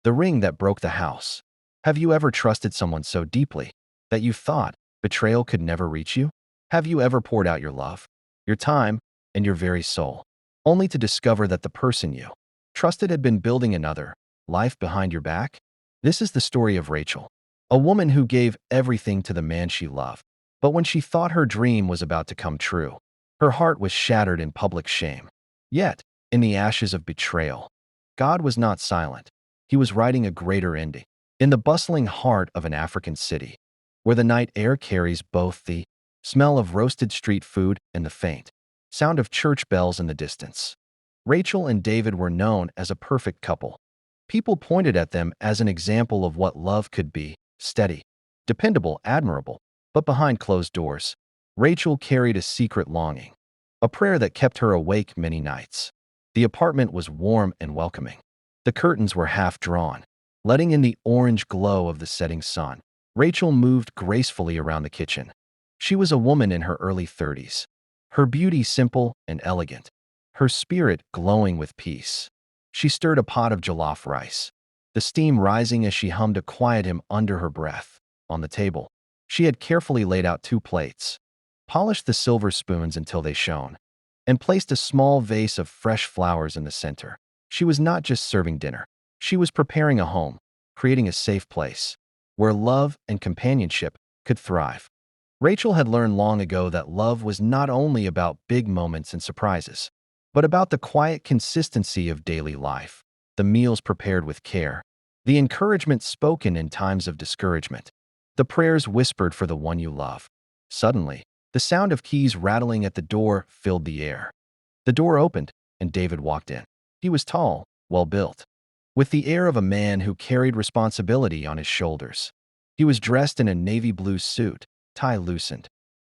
The ring that broke the house. Have you ever trusted someone so deeply that you thought betrayal could never reach you? Have you ever poured out your love, your time, and your very soul, only to discover that the person you trusted had been building another life behind your back? This is the story of Rachel, a woman who gave everything to the man she loved. But when she thought her dream was about to come true, her heart was shattered in public shame. Yet, in the ashes of betrayal, God was not silent. He was writing a greater ending. In the bustling heart of an African city, where the night air carries both the smell of roasted street food and the faint sound of church bells in the distance, Rachel and David were known as a perfect couple. People pointed at them as an example of what love could be: steady, dependable, admirable. But behind closed doors, Rachel carried a secret longing, a prayer that kept her awake many nights. The apartment was warm and welcoming. The curtains were half drawn, letting in the orange glow of the setting sun. Rachel moved gracefully around the kitchen. She was a woman in her early 30s, her beauty simple and elegant, her spirit glowing with peace. She stirred a pot of jollof rice, the steam rising as she hummed a quiet hymn under her breath. On the table, she had carefully laid out 2 plates, polished the silver spoons until they shone, and placed a small vase of fresh flowers in the center. She was not just serving dinner. She was preparing a home, creating a safe place where love and companionship could thrive. Rachel had learned long ago that love was not only about big moments and surprises, but about the quiet consistency of daily life, the meals prepared with care, the encouragement spoken in times of discouragement, the prayers whispered for the one you love. Suddenly, the sound of keys rattling at the door filled the air. The door opened, and David walked in. He was tall, well-built, with the air of a man who carried responsibility on his shoulders. He was dressed in a navy blue suit, tie loosened,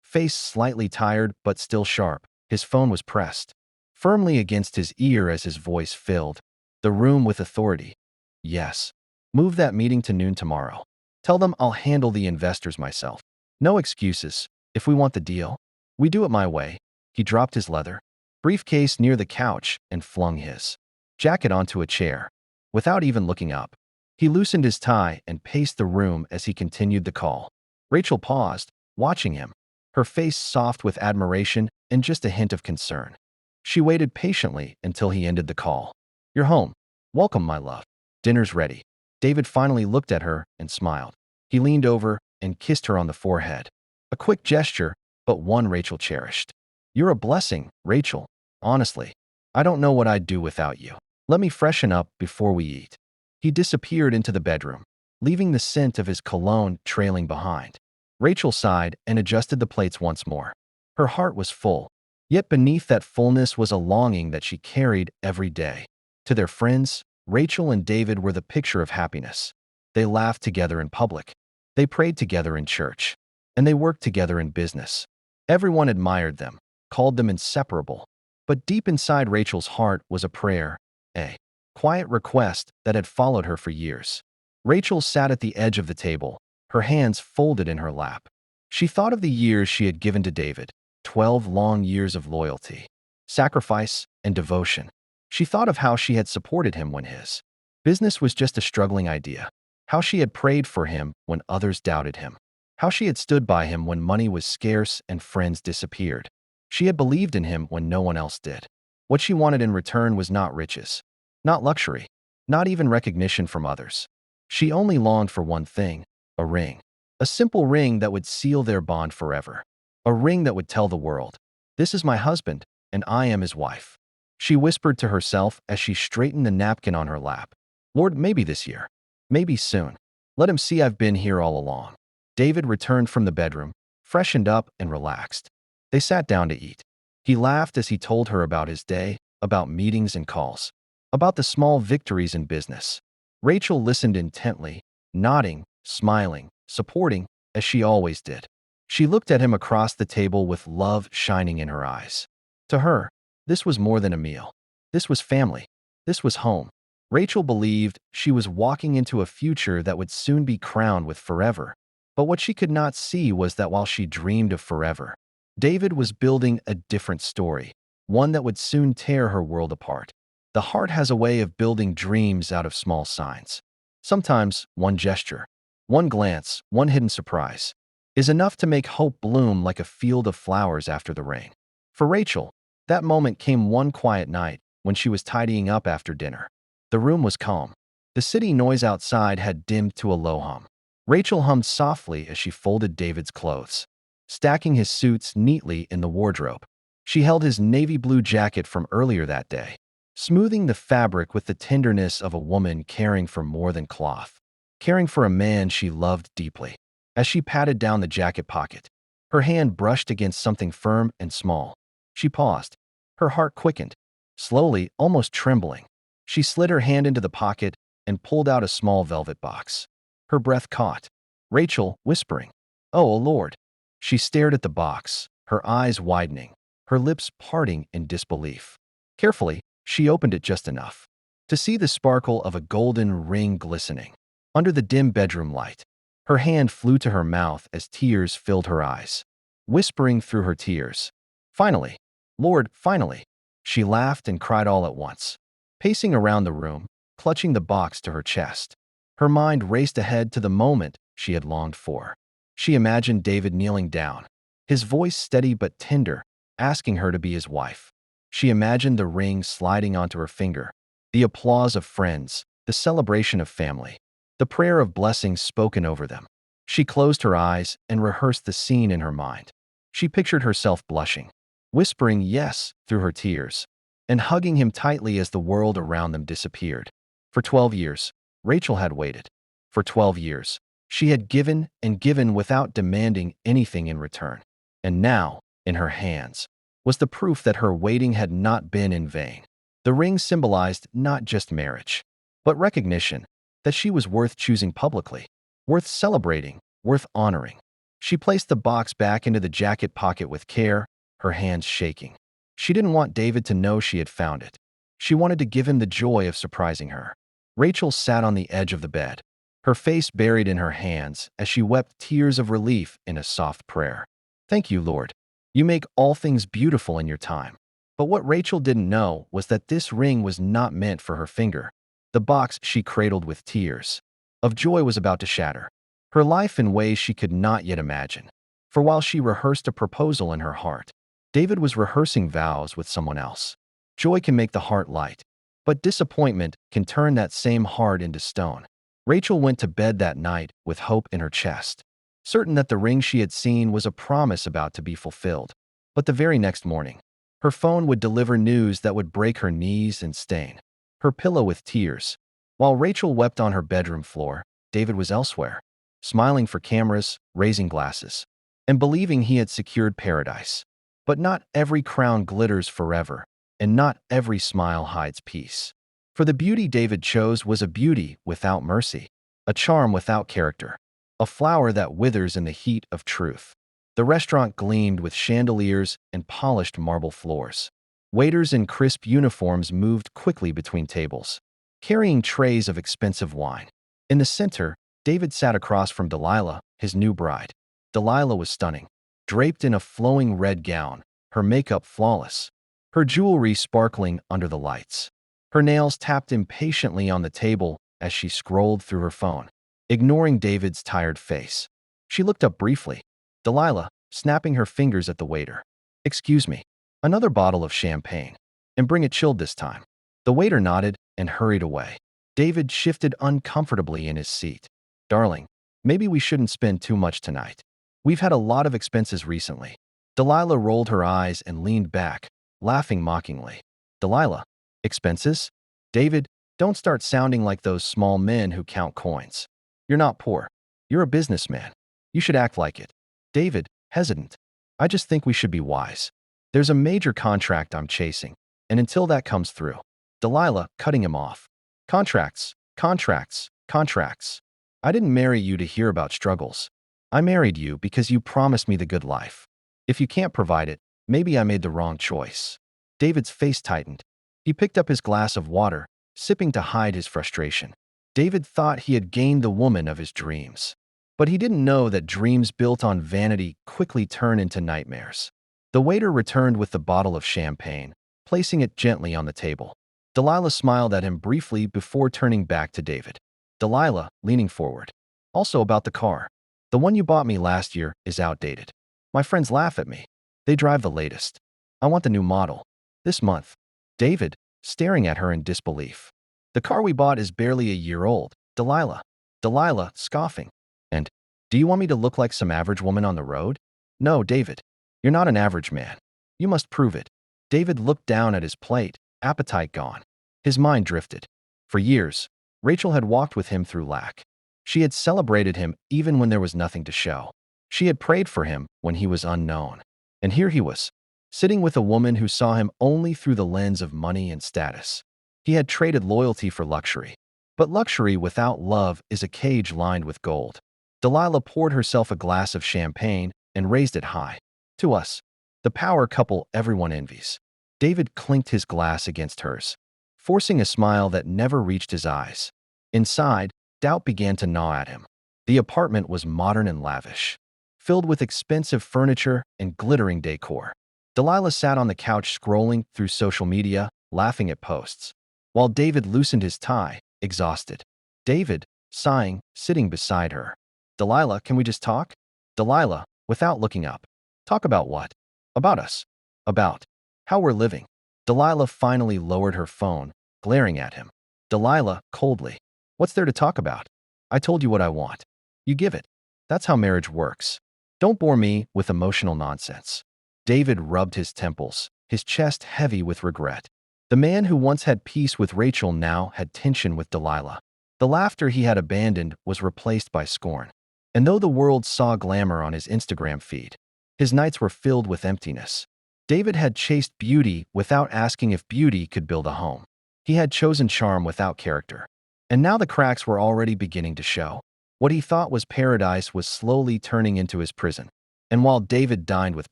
face slightly tired but still sharp. His phone was pressed firmly against his ear as his voice filled the room with authority. "Yes. Move that meeting to noon tomorrow. Tell them I'll handle the investors myself. No excuses. If we want the deal, we do it my way." He dropped his leather briefcase near the couch and flung his jacket onto a chair. Without even looking up, he loosened his tie and paced the room as he continued the call. Rachel paused, watching him, her face soft with admiration and just a hint of concern. She waited patiently until he ended the call. "You're home. Welcome, my love. Dinner's ready." David finally looked at her and smiled. He leaned over and kissed her on the forehead. A quick gesture, but one Rachel cherished. "You're a blessing, Rachel. Honestly, I don't know what I'd do without you. Let me freshen up before we eat." He disappeared into the bedroom, leaving the scent of his cologne trailing behind. Rachel sighed and adjusted the plates once more. Her heart was full, yet beneath that fullness was a longing that she carried every day. To their friends, Rachel and David were the picture of happiness. They laughed together in public. They prayed together in church. And they worked together in business. Everyone admired them, called them inseparable. But deep inside Rachel's heart was a prayer, a quiet request that had followed her for years. Rachel sat at the edge of the table, her hands folded in her lap. She thought of the years she had given to David, 12 long years of loyalty, sacrifice, and devotion. She thought of how she had supported him when his business was just a struggling idea, how she had prayed for him when others doubted him, how she had stood by him when money was scarce and friends disappeared. She had believed in him when no one else did. What she wanted in return was not riches, not luxury, not even recognition from others. She only longed for one thing: a ring. A simple ring that would seal their bond forever. A ring that would tell the world, "This is my husband, and I am his wife." She whispered to herself as she straightened the napkin on her lap, "Lord, maybe this year. Maybe soon. Let him see I've been here all along." David returned from the bedroom, freshened up and relaxed. They sat down to eat. He laughed as he told her about his day, about meetings and calls, about the small victories in business. Rachel listened intently, nodding, smiling, supporting, as she always did. She looked at him across the table with love shining in her eyes. To her, this was more than a meal. This was family. This was home. Rachel believed she was walking into a future that would soon be crowned with forever. But what she could not see was that while she dreamed of forever, David was building a different story, one that would soon tear her world apart. The heart has a way of building dreams out of small signs. Sometimes one gesture, one glance, one hidden surprise is enough to make hope bloom like a field of flowers after the rain. For Rachel, that moment came one quiet night when she was tidying up after dinner. The room was calm. The city noise outside had dimmed to a low hum. Rachel hummed softly as she folded David's clothes, stacking his suits neatly in the wardrobe. She held his navy blue jacket from earlier that day, smoothing the fabric with the tenderness of a woman caring for more than cloth, caring for a man she loved deeply. As she patted down the jacket pocket, her hand brushed against something firm and small. She paused. Her heart quickened. Slowly, almost trembling, she slid her hand into the pocket and pulled out a small velvet box. Her breath caught. Rachel, whispering, "Oh, Lord." She stared at the box, her eyes widening, her lips parting in disbelief. Carefully, she opened it just enough to see the sparkle of a golden ring glistening under the dim bedroom light. Her hand flew to her mouth as tears filled her eyes, whispering through her tears, "Finally, Lord, finally." She laughed and cried all at once, pacing around the room, clutching the box to her chest. Her mind raced ahead to the moment she had longed for. She imagined David kneeling down, his voice steady but tender, asking her to be his wife. She imagined the ring sliding onto her finger, the applause of friends, the celebration of family, the prayer of blessings spoken over them. She closed her eyes and rehearsed the scene in her mind. She pictured herself blushing, whispering yes through her tears, and hugging him tightly as the world around them disappeared. For 12 years, Rachel had waited. For 12 years, she had given and given without demanding anything in return. And now, in her hands, was the proof that her waiting had not been in vain. The ring symbolized not just marriage, but recognition that she was worth choosing publicly, worth celebrating, worth honoring. She placed the box back into the jacket pocket with care, her hands shaking. She didn't want David to know she had found it. She wanted to give him the joy of surprising her. Rachel sat on the edge of the bed, her face buried in her hands as she wept tears of relief in a soft prayer. "Thank you, Lord. You make all things beautiful in your time." But what Rachel didn't know was that this ring was not meant for her finger. The box she cradled with tears of joy was about to shatter her life in ways she could not yet imagine. For while she rehearsed a proposal in her heart, David was rehearsing vows with someone else. Joy can make the heart light, but disappointment can turn that same heart into stone. Rachel went to bed that night with hope in her chest, certain that the ring she had seen was a promise about to be fulfilled. But the very next morning, her phone would deliver news that would break her knees and stain her pillow with tears. While Rachel wept on her bedroom floor, David was elsewhere, smiling for cameras, raising glasses, and believing he had secured paradise. But not every crown glitters forever, and not every smile hides peace. For the beauty David chose was a beauty without mercy, a charm without character, a flower that withers in the heat of truth. The restaurant gleamed with chandeliers and polished marble floors. Waiters in crisp uniforms moved quickly between tables, carrying trays of expensive wine. In the center, David sat across from Delilah, his new bride. Delilah was stunning, draped in a flowing red gown, her makeup flawless, her jewelry sparkling under the lights. Her nails tapped impatiently on the table as she scrolled through her phone, ignoring David's tired face. She looked up briefly. Delilah, snapping her fingers at the waiter. "Excuse me, another bottle of champagne, and bring it chilled this time." The waiter nodded and hurried away. David shifted uncomfortably in his seat. "Darling, maybe we shouldn't spend too much tonight. We've had a lot of expenses recently." Delilah rolled her eyes and leaned back, laughing mockingly. "Delilah, expenses? David, don't start sounding like those small men who count coins. You're not poor. You're a businessman. You should act like it." David, hesitant. "I just think we should be wise. There's a major contract I'm chasing, and until that comes through." Delilah, cutting him off. "Contracts, contracts, contracts. I didn't marry you to hear about struggles. I married you because you promised me the good life. If you can't provide it, maybe I made the wrong choice." David's face tightened. He picked up his glass of water, sipping to hide his frustration. David thought he had gained the woman of his dreams. But he didn't know that dreams built on vanity quickly turn into nightmares. The waiter returned with the bottle of champagne, placing it gently on the table. Delilah smiled at him briefly before turning back to David. Delilah, leaning forward. Also about the car. The one you bought me last year is outdated. My friends laugh at me. They drive the latest. I want the new model. This month. David, staring at her in disbelief. The car we bought is barely a year old. Delilah. Delilah, scoffing. And, do you want me to look like some average woman on the road? No, David. You're not an average man. You must prove it. David looked down at his plate, appetite gone. His mind drifted. For years, Rachel had walked with him through lack. She had celebrated him even when there was nothing to show. She had prayed for him when he was unknown. And here he was, sitting with a woman who saw him only through the lens of money and status. He had traded loyalty for luxury. But luxury without love is a cage lined with gold. Delilah poured herself a glass of champagne and raised it high. To us, the power couple everyone envies. David clinked his glass against hers, forcing a smile that never reached his eyes. Inside, doubt began to gnaw at him. The apartment was modern and lavish, filled with expensive furniture and glittering decor. Delilah sat on the couch scrolling through social media, laughing at posts, while David loosened his tie, exhausted. David, sighing, sitting beside her. Delilah, can we just talk? Delilah, without looking up. Talk about what? About us. About how we're living. Delilah finally lowered her phone, glaring at him. Delilah, coldly. What's there to talk about? I told you what I want. You give it. That's how marriage works. Don't bore me with emotional nonsense. David rubbed his temples, his chest heavy with regret. The man who once had peace with Rachel now had tension with Delilah. The laughter he had abandoned was replaced by scorn. And though the world saw glamour on his Instagram feed, his nights were filled with emptiness. David had chased beauty without asking if beauty could build a home. He had chosen charm without character. And now the cracks were already beginning to show. What he thought was paradise was slowly turning into his prison. And while David dined with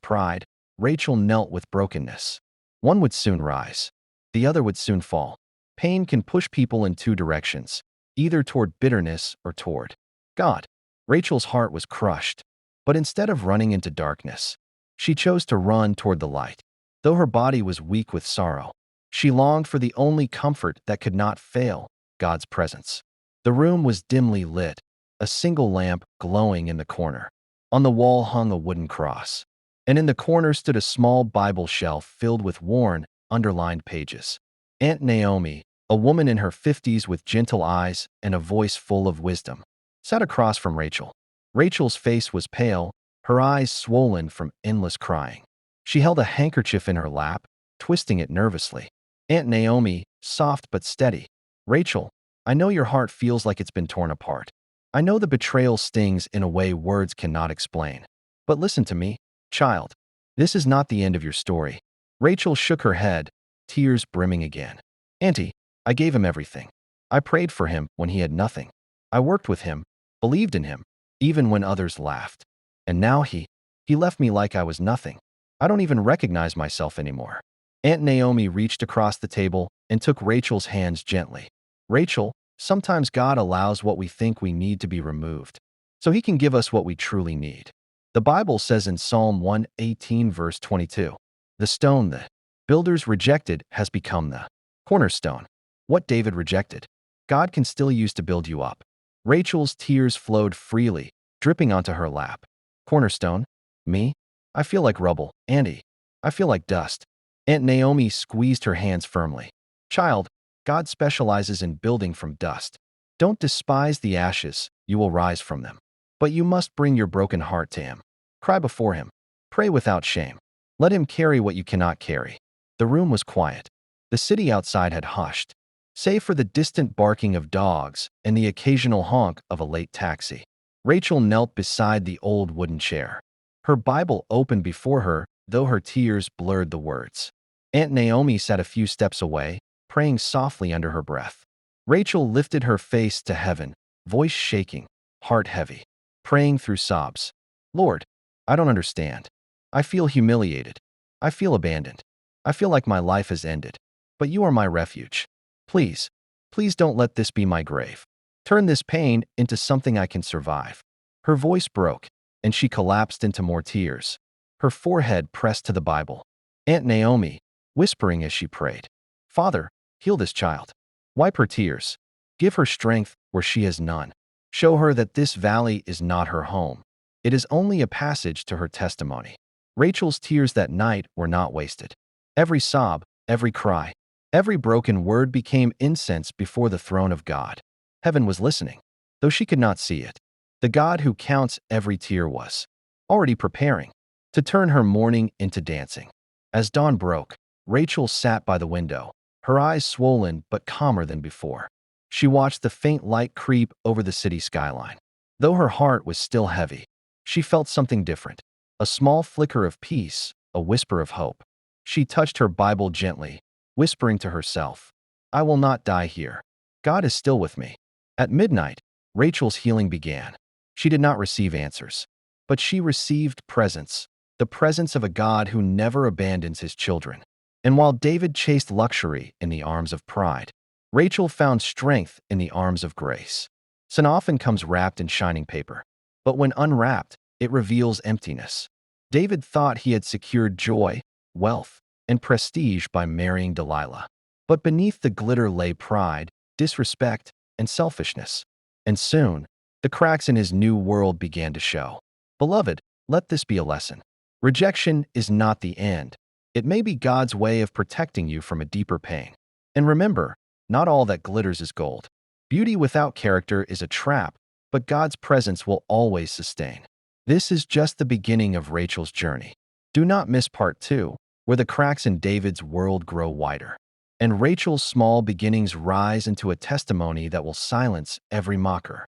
pride, Rachel knelt with brokenness. One would soon rise. The other would soon fall. Pain can push people in two directions, either toward bitterness or toward God. Rachel's heart was crushed, but instead of running into darkness, she chose to run toward the light. Though her body was weak with sorrow, she longed for the only comfort that could not fail, God's presence. The room was dimly lit, a single lamp glowing in the corner. On the wall hung a wooden cross, and in the corner stood a small Bible shelf filled with worn, underlined pages. Aunt Naomi, a woman in her 50s with gentle eyes and a voice full of wisdom, sat across from Rachel. Rachel's face was pale, her eyes swollen from endless crying. She held a handkerchief in her lap, twisting it nervously. Aunt Naomi, soft but steady. Rachel, I know your heart feels like it's been torn apart. I know the betrayal stings in a way words cannot explain. But listen to me, child. This is not the end of your story. Rachel shook her head, tears brimming again. Auntie, I gave him everything. I prayed for him when he had nothing. I worked with him, believed in him, even when others laughed. And now he left me like I was nothing. I don't even recognize myself anymore. Aunt Naomi reached across the table and took Rachel's hands gently. Rachel, sometimes God allows what we think we need to be removed, so he can give us what we truly need. The Bible says in Psalm 118 verse 22, the stone the builders rejected has become the cornerstone. What David rejected, God can still use to build you up. Rachel's tears flowed freely, dripping onto her lap. Cornerstone? Me? I feel like rubble. Auntie, I feel like dust. Aunt Naomi squeezed her hands firmly. Child, God specializes in building from dust. Don't despise the ashes, you will rise from them. But you must bring your broken heart to him. Cry before him. Pray without shame. Let him carry what you cannot carry. The room was quiet. The city outside had hushed, save for the distant barking of dogs and the occasional honk of a late taxi. Rachel knelt beside the old wooden chair. Her Bible opened before her, though her tears blurred the words. Aunt Naomi sat a few steps away, praying softly under her breath. Rachel lifted her face to heaven, voice shaking, heart heavy, praying through sobs. Lord, I don't understand. I feel humiliated. I feel abandoned. I feel like my life has ended. But you are my refuge. Please, please don't let this be my grave. Turn this pain into something I can survive. Her voice broke, and she collapsed into more tears, her forehead pressed to the Bible. Aunt Naomi, whispering as she prayed, Father, heal this child. Wipe her tears. Give her strength where she has none. Show her that this valley is not her home. It is only a passage to her testimony. Rachel's tears that night were not wasted. Every sob, every cry, every broken word became incense before the throne of God. Heaven was listening, though she could not see it. The God who counts every tear was already preparing to turn her mourning into dancing. As dawn broke, Rachel sat by the window, her eyes swollen but calmer than before. She watched the faint light creep over the city skyline. Though her heart was still heavy, she felt something different, a small flicker of peace, a whisper of hope. She touched her Bible gently, whispering to herself, "I will not die here. God is still with me." At midnight, Rachel's healing began. She did not receive answers, but she received presence, the presence of a God who never abandons his children. And while David chased luxury in the arms of pride, Rachel found strength in the arms of grace. Sin often comes wrapped in shining paper, but when unwrapped, it reveals emptiness. David thought he had secured joy, wealth, and prestige by marrying Delilah. But beneath the glitter lay pride, disrespect, and selfishness. And soon, the cracks in his new world began to show. Beloved, let this be a lesson. Rejection is not the end. It may be God's way of protecting you from a deeper pain. And remember, not all that glitters is gold. Beauty without character is a trap, but God's presence will always sustain. This is just the beginning of Rachel's journey. Do not miss part 2, where the cracks in David's world grow wider, and Rachel's small beginnings rise into a testimony that will silence every mocker.